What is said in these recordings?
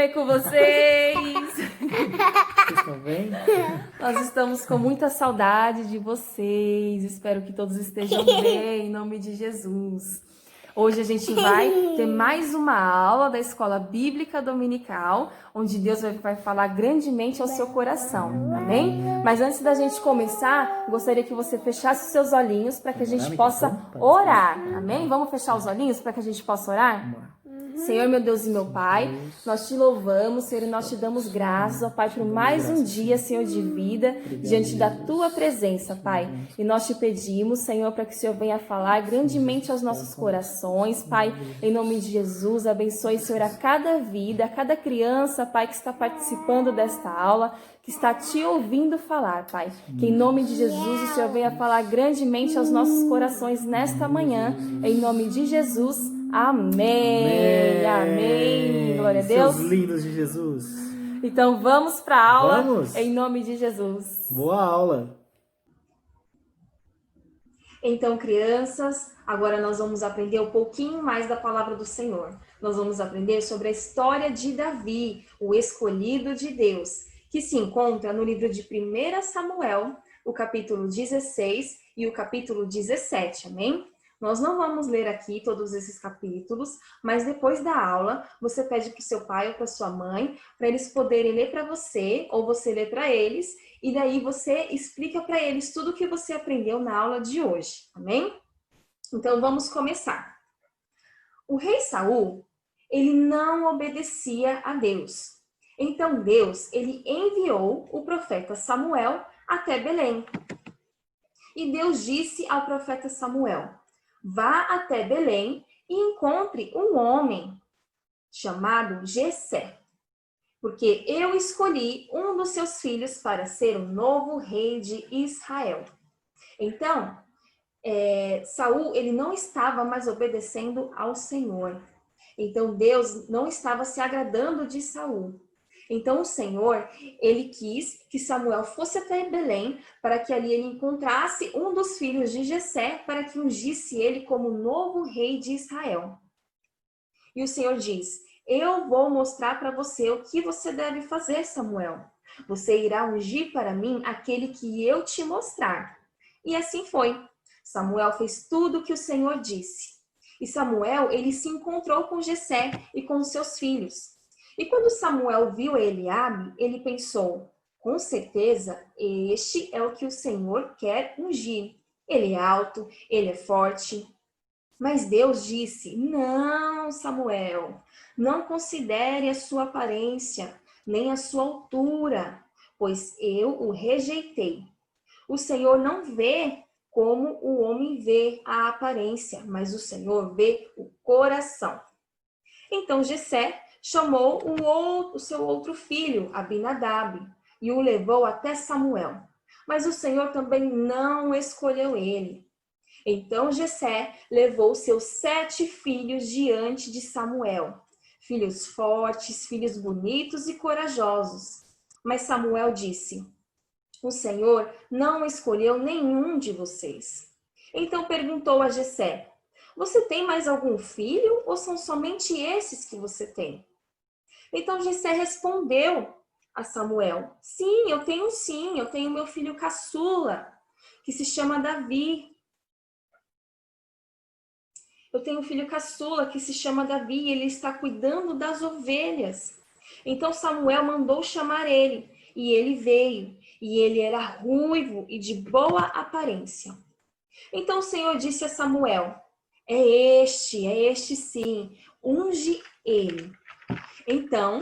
bem com vocês? Vocês estão bem? Nós estamos com muita saudade de vocês. Espero que todos estejam bem, em nome de Jesus. Hoje a gente vai ter mais uma aula da Escola Bíblica Dominical, onde Deus vai falar grandemente ao seu coração, amém? Mas antes da gente começar, gostaria que você fechasse os seus olhinhos para que a gente possa orar, amém? Vamos fechar os olhinhos para que a gente possa orar? Senhor, meu Deus e meu Pai, nós te louvamos, Senhor, e nós te damos graças, ó Pai, por mais um dia, Senhor, de vida, diante da Tua presença, Pai. E nós te pedimos, Senhor, para que o Senhor venha falar grandemente aos nossos corações, Pai, em nome de Jesus, abençoe, Senhor, a cada vida, a cada criança, Pai, que está participando desta aula, que está te ouvindo falar, Pai. Que em nome de Jesus o Senhor venha falar grandemente aos nossos corações nesta manhã, em nome de Jesus. Amém. Amém. Glória a Deus. Seus lindos de Jesus. Então vamos para a aula. Vamos. Em nome de Jesus. Boa aula. Então, crianças, agora nós vamos aprender um pouquinho mais da palavra do Senhor. Nós vamos aprender sobre a história de Davi, o escolhido de Deus, que se encontra no livro de 1 Samuel, o capítulo 16 e o capítulo 17, amém? Nós não vamos ler aqui todos esses capítulos, mas depois da aula, você pede para o seu pai ou para sua mãe, para eles poderem ler para você, ou você ler para eles, e daí você explica para eles tudo o que você aprendeu na aula de hoje, amém? Então vamos começar. O rei Saul, ele não obedecia a Deus. Então Deus, ele enviou o profeta Samuel até Belém. E Deus disse ao profeta Samuel: vá até Belém e encontre um homem chamado Jessé, porque eu escolhi um dos seus filhos para ser o novo rei de Israel. Então, Saul, ele não estava mais obedecendo ao Senhor. Então, Deus não estava se agradando de Saul. Então, o Senhor, ele quis que Samuel fosse até Belém para que ali ele encontrasse um dos filhos de Jessé para que ungisse ele como novo rei de Israel. E o Senhor diz: eu vou mostrar para você o que você deve fazer, Samuel. Você irá ungir para mim aquele que eu te mostrar. E assim foi. Samuel fez tudo o que o Senhor disse. E Samuel, ele se encontrou com Jessé e com os seus filhos. E quando Samuel viu Eliabe, ele pensou: com certeza, este é o que o Senhor quer ungir. Ele é alto, ele é forte. Mas Deus disse: não, Samuel, não considere a sua aparência, nem a sua altura, pois eu o rejeitei. O Senhor não vê como o homem vê a aparência, mas o Senhor vê o coração. Então Jessé chamou o seu outro filho, Abinadab, e o levou até Samuel. Mas o Senhor também não escolheu ele. Então Jessé levou seus 7 filhos diante de Samuel, filhos fortes, filhos bonitos e corajosos. Mas Samuel disse: o Senhor não escolheu nenhum de vocês. Então perguntou a Jessé: você tem mais algum filho ou são somente esses que você tem? Então Jessé respondeu a Samuel: sim, eu tenho meu filho caçula, que se chama Davi. Eu tenho um filho caçula que se chama Davi e ele está cuidando das ovelhas. Então Samuel mandou chamar ele e ele veio. E ele era ruivo e de boa aparência. Então o Senhor disse a Samuel: é este sim, unge ele. Então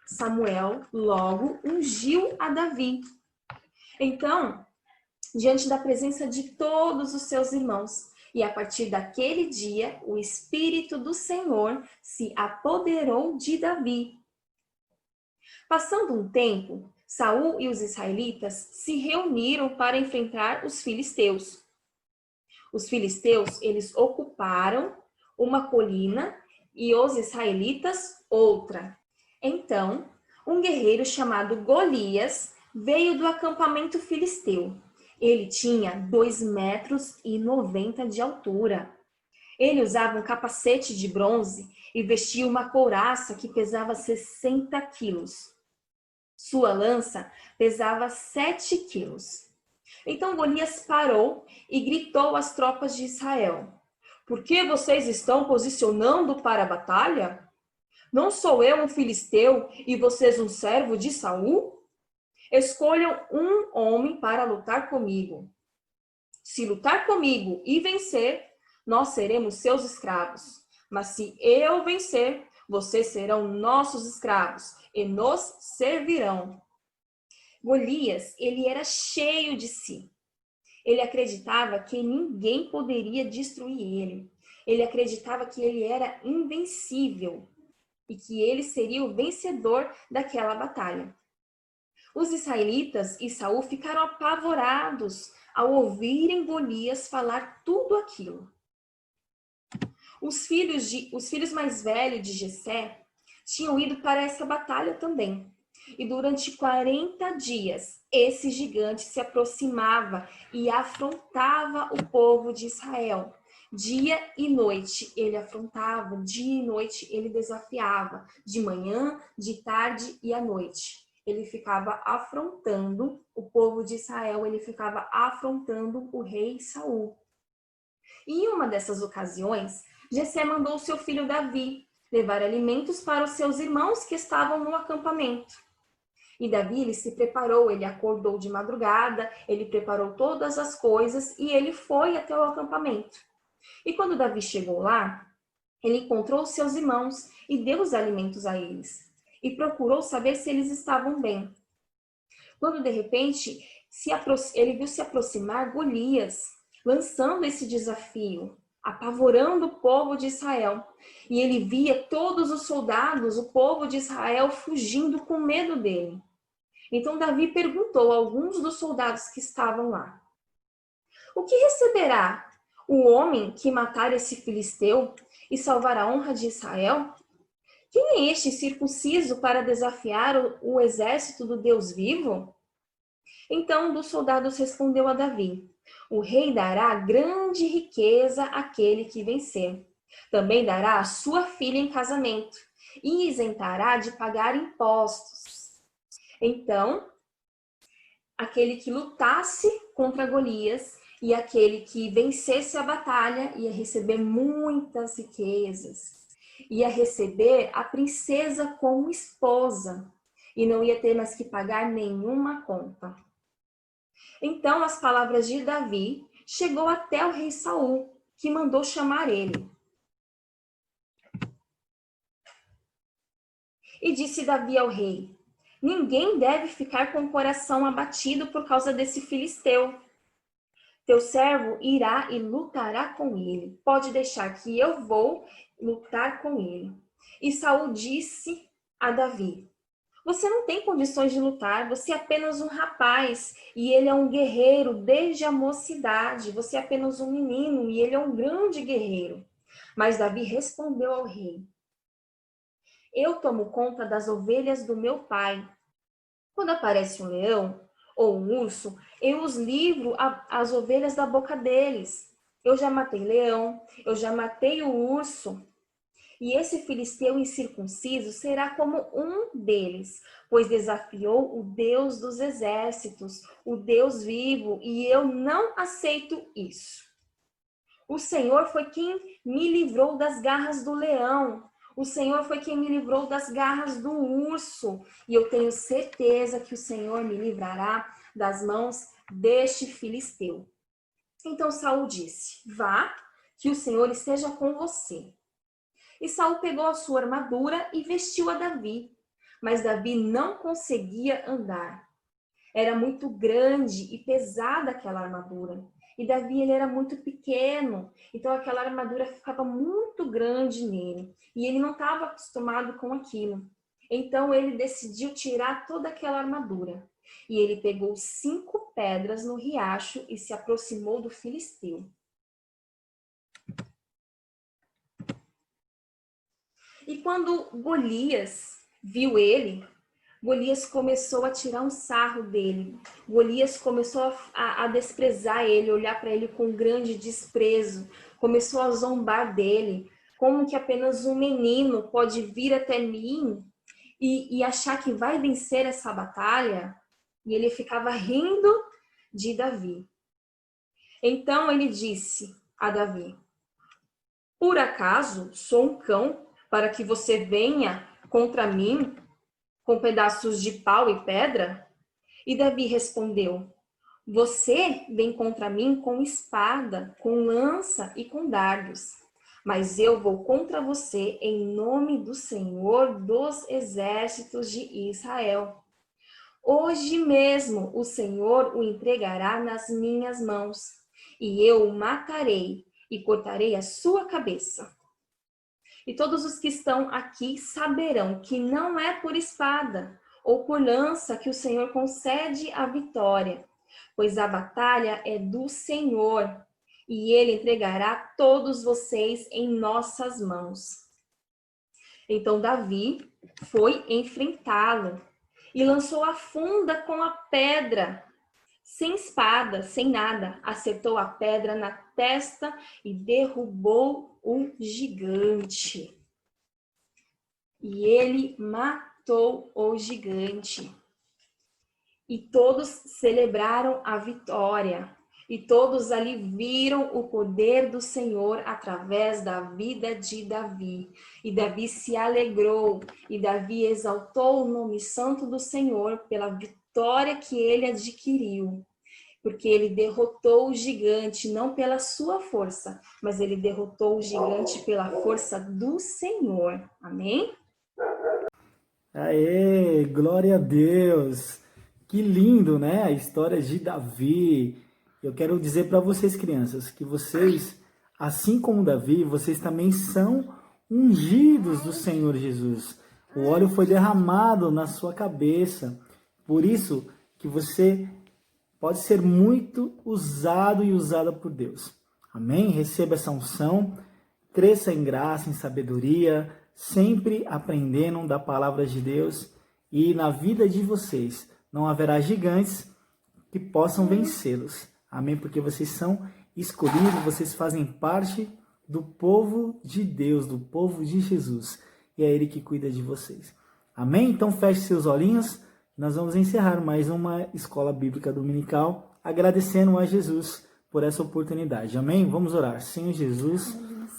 Samuel logo ungiu a Davi. Então, diante da presença de todos os seus irmãos, e a partir daquele dia, o Espírito do Senhor se apoderou de Davi. Passando um tempo, Saul e os israelitas se reuniram para enfrentar os filisteus. Os filisteus, eles ocuparam uma colina e os israelitas outra. Então, um guerreiro chamado Golias veio do acampamento filisteu. Ele tinha 2,90 metros de altura. Ele usava um capacete de bronze e vestia uma couraça que pesava 60 quilos. Sua lança pesava 7 quilos. Então Golias parou e gritou às tropas de Israel: Por que vocês estão posicionando para a batalha? Não sou eu um filisteu e vocês um servo de Saul? Escolham um homem para lutar comigo. Se lutar comigo e vencer, nós seremos seus escravos. Mas se eu vencer, vocês serão nossos escravos e nos servirão. Golias, ele era cheio de si. Ele acreditava que ninguém poderia destruir ele. Ele acreditava que ele era invencível e que ele seria o vencedor daquela batalha. Os israelitas e Saul ficaram apavorados ao ouvirem Golias falar tudo aquilo. Os filhos mais velhos de Jessé tinham ido para essa batalha também. E durante 40 dias, esse gigante se aproximava e afrontava o povo de Israel. Dia e noite ele afrontava, dia e noite ele desafiava, de manhã, de tarde e à noite. Ele ficava afrontando o povo de Israel, ele ficava afrontando o rei Saul. E em uma dessas ocasiões, Jessé mandou seu filho Davi levar alimentos para os seus irmãos que estavam no acampamento. E Davi, ele se preparou, ele acordou de madrugada, ele preparou todas as coisas e ele foi até o acampamento. E quando Davi chegou lá, ele encontrou os seus irmãos e deu os alimentos a eles. E procurou saber se eles estavam bem. Quando de repente ele viu se aproximar Golias, lançando esse desafio, apavorando o povo de Israel. E ele via todos os soldados, o povo de Israel, fugindo com medo dele. Então Davi perguntou a alguns dos soldados que estavam lá: O que receberá o homem que matar esse filisteu e salvar a honra de Israel? Quem é este circunciso para desafiar o exército do Deus vivo? Então um dos soldados respondeu a Davi: O rei dará grande riqueza àquele que vencer. Também dará a sua filha em casamento e isentará de pagar impostos. Então, aquele que lutasse contra Golias e aquele que vencesse a batalha ia receber muitas riquezas. Ia receber a princesa como esposa e não ia ter mais que pagar nenhuma conta. Então as palavras de Davi chegou até o rei Saul, que mandou chamar ele. E disse Davi ao rei: Ninguém deve ficar com o coração abatido por causa desse filisteu. Teu servo irá e lutará com ele. Pode deixar que eu vou lutar com ele. E Saul disse a Davi: Você não tem condições de lutar, você é apenas um rapaz e ele é um guerreiro desde a mocidade. Você é apenas um menino e ele é um grande guerreiro. Mas Davi respondeu ao rei: Eu tomo conta das ovelhas do meu pai. Quando aparece um leão ou um urso, eu os livro as ovelhas da boca deles. Eu já matei leão, eu já matei o urso. E esse filisteu incircunciso será como um deles, pois desafiou o Deus dos exércitos, o Deus vivo, e eu não aceito isso. O Senhor foi quem me livrou das garras do leão. O Senhor foi quem me livrou das garras do urso. E eu tenho certeza que o Senhor me livrará das mãos deste filisteu. Então Saul disse: Vá, que o Senhor esteja com você. E Saul pegou a sua armadura e vestiu a Davi. Mas Davi não conseguia andar. Era muito grande e pesada aquela armadura. E Davi, ele era muito pequeno, então aquela armadura ficava muito grande nele. E ele não estava acostumado com aquilo. Então ele decidiu tirar toda aquela armadura. E ele pegou 5 pedras no riacho e se aproximou do filisteu. E quando Golias viu ele, Golias começou a tirar um sarro dele. Golias começou a desprezar ele, olhar para ele com grande desprezo. Começou a zombar dele. Como que apenas um menino pode vir até mim e achar que vai vencer essa batalha? E ele ficava rindo de Davi. Então ele disse a Davi: por acaso sou um cão para que você venha contra mim com pedaços de pau e pedra? E Davi respondeu: você vem contra mim com espada, com lança e com dardos, mas eu vou contra você em nome do Senhor dos exércitos de Israel. Hoje mesmo o Senhor o entregará nas minhas mãos, e eu o matarei e cortarei a sua cabeça. E todos os que estão aqui saberão que não é por espada ou por lança que o Senhor concede a vitória, pois a batalha é do Senhor, e ele entregará todos vocês em nossas mãos. Então Davi foi enfrentá-lo e lançou a funda com a pedra, sem espada, sem nada, acertou a pedra na testa e derrubou o gigante. E ele matou o gigante. E todos celebraram a vitória. E todos ali viram o poder do Senhor através da vida de Davi. E Davi se alegrou, e Davi exaltou o nome santo do Senhor pela vitória que ele adquiriu. Porque ele derrotou o gigante, não pela sua força, mas ele derrotou o gigante pela força do Senhor. Amém? Aê, glória a Deus! Que lindo, né? A história de Davi. Eu quero dizer para vocês, crianças, que vocês, assim como Davi, vocês também são ungidos do Senhor Jesus. O óleo foi derramado na sua cabeça. Por isso que você pode ser muito usado e usada por Deus. Amém? Receba essa unção, cresça em graça, em sabedoria, sempre aprendendo da palavra de Deus, e na vida de vocês não haverá gigantes que possam vencê-los. Amém? Porque vocês são escolhidos, vocês fazem parte do povo de Deus, do povo de Jesus. E é Ele que cuida de vocês. Amém? Então feche seus olhinhos. Nós vamos encerrar mais uma escola bíblica dominical, agradecendo a Jesus por essa oportunidade. Amém? Vamos orar. Senhor Jesus,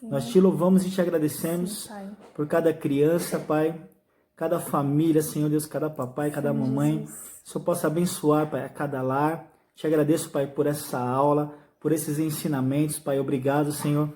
nós te louvamos e te agradecemos por cada criança, Pai, cada família, Senhor Deus, cada papai, cada mamãe. O Senhor possa abençoar, Pai, a cada lar. Te agradeço, Pai, por essa aula, por esses ensinamentos, Pai. Obrigado, Senhor,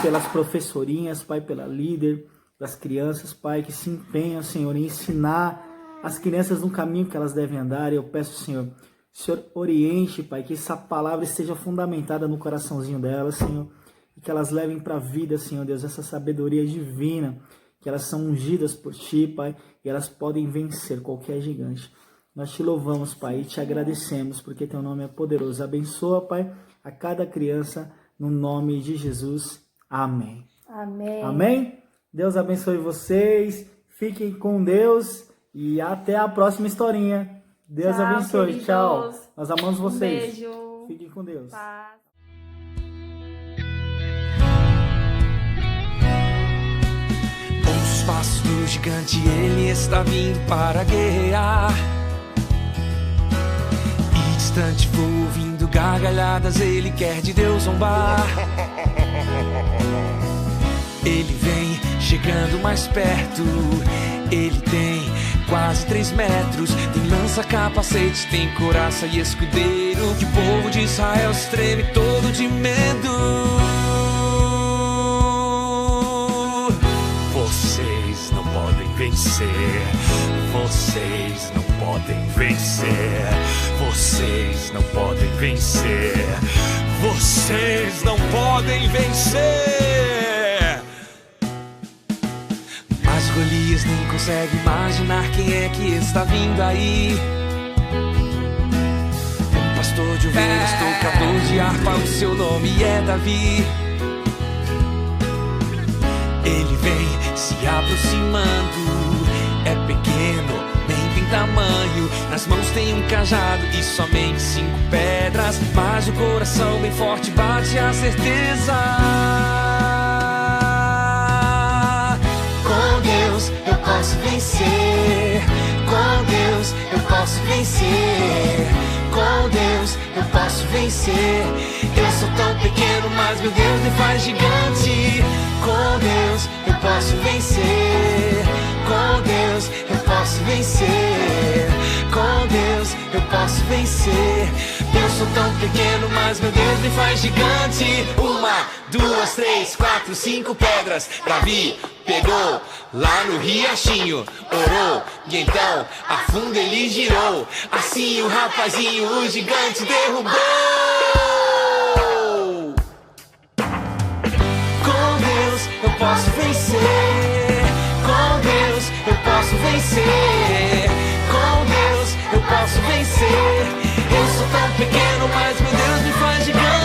pelas professorinhas, Pai, pela líder das crianças, Pai, que se empenham, Senhor, em ensinar as crianças no caminho que elas devem andar. Eu peço, Senhor, Senhor, oriente, Pai, que essa palavra esteja fundamentada no coraçãozinho delas, Senhor, e que elas levem para a vida, Senhor Deus, essa sabedoria divina, que elas são ungidas por Ti, Pai, e elas podem vencer qualquer gigante. Nós te louvamos, Pai, e te agradecemos, porque Teu nome é poderoso. Abençoa, Pai, a cada criança, no nome de Jesus. Amém. Amém. Amém? Deus abençoe vocês, fiquem com Deus e até a próxima historinha. Deus Tchau, abençoe. queridos. Tchau. Nós amamos vocês. Beijo. Fiquem com Deus. Paz. Os passos do gigante, ele está vindo para guerrear. E distante vou ouvindo gargalhadas, ele quer de Deus zombar. Ele vem chegando mais perto, ele tem quase 3 metros. Tem lança, capacete, tem couraça e escudeiro. Que o povo de Israel se treme todo de medo. Vocês não podem vencer. Vocês não podem vencer. Vocês não podem vencer. Vocês não podem vencer. Mas Golias nem consegue imaginar quem é que está vindo aí. Um pastor de ovelhas, tocador de harpa, o seu nome é Davi. Ele vem se aproximando, é pequeno, nem tem tamanho. Nas mãos tem um cajado e somente 5 pedras. Mas o coração bem forte bate a certeza. Com Deus eu posso vencer. Com Deus eu posso vencer. Com Deus eu posso vencer. Eu sou tão pequeno, mas meu Deus me faz gigante. Com Deus eu posso vencer. Com Deus eu posso vencer. Com Deus eu posso vencer. Eu sou tão pequeno, mas meu Deus me faz gigante. 1, 2, 3, 4, 5 pedras Davi pegou lá no riachinho, orou, e então a funda ele girou. Assim o rapazinho, o gigante derrubou. Com Deus eu posso vencer. Com Deus eu posso vencer. Com Deus eu posso vencer. Eu sou tão pequeno, mas meu Deus me faz gigante.